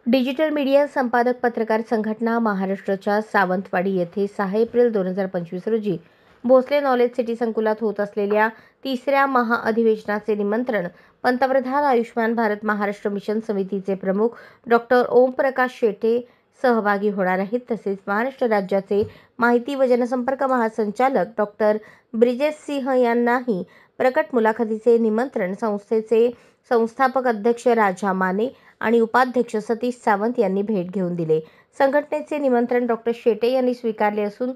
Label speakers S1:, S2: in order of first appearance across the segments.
S1: Digital media संपादक पत्रकार संघटना महाराष्ट्राच्या सावंतवाडी येथे 6 एप्रिल 2025 रोजी भोसले नॉलेज सिटी संकुलात होत असलेल्या तिसऱ्या महाअधिवेशनाचे निमंत्रण पंतप्रधान आयुष्मान भारत महाराष्ट्र मिशन समितीचे प्रमुख डॉक्टर ओमप्रकाश शेटे सहभागी होणार आहेत। तसेच महाराष्ट्र राज्याचे माहिती व जनसंपर्क महासंचालक डॉक्टर ब्रिजेश सिंह यांनाही प्रकट मुलाखतीचे निमंत्रण संस्थेचे संस्थापक अध्यक्ष राजा माने आणि उपाध्यक्ष सतीश सावंत यांनी भेट घेऊन दिले। संघटनेचे निमंत्रण डॉक्टर शेटे यांनी स्वीकारले असून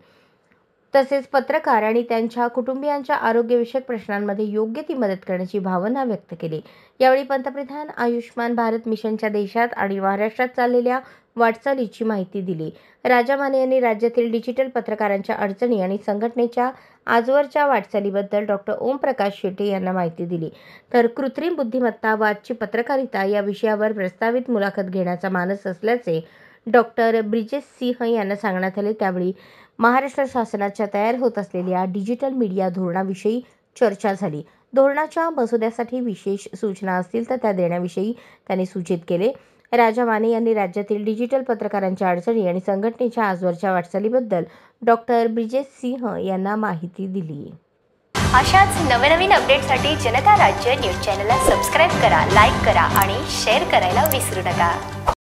S1: तसेच पत्रकार आणि त्यांच्या कुटुंबियांच्या आरोग्यविषयक प्रश्नांमध्ये योग्य ती मदत करण्याची भावना व्यक्त केली। यावेळी पंतप्रधान आयुष्मान भारत मिशनच्या देशात आणि महाराष्ट्रात चाललेल्या वाटचालीची माहिती दिली। राजा माने यांनी राज्यातील डिजिटल पत्रकारांच्या अडचणी आणि संघटनेच्या आजवरच्या वाटचालीबद्दल डॉक्टर ओमप्रकाश शेटे यांना माहिती दिली। तर कृत्रिम बुद्धिमत्ता व आजची पत्रकारिता या विषयावर प्रस्तावित मुलाखत घेण्याचा मानस असल्याचे डॉक्टर ब्रिजेश सिंह यांना सांगण्यात आले। त्यावेळी महाराष्ट्र शासनाच्या तयार होत असलेल्या डिजिटल मीडिया धोरणाविषयी चर्चा झाली। धोरणाच्या मसुद्यासाठी विशेष सूचना असतील तर त्या देण्याविषयी त्यांनी सूचित केले। राजा माने यांनी राज्यातील डिजिटल पत्रकारांच्या अडचणी आणि संघटनेच्या आजवरच्या वाटचालीबद्दल डॉक्टर ब्रिजेश सिंह यांना माहिती दिली।
S2: अशाच नवनवीन अपडेटसाठी जनता राज्य न्यूज चॅनलला सबस्क्राइब करा, लाईक करा आणि शेअर करायला विसरू नका।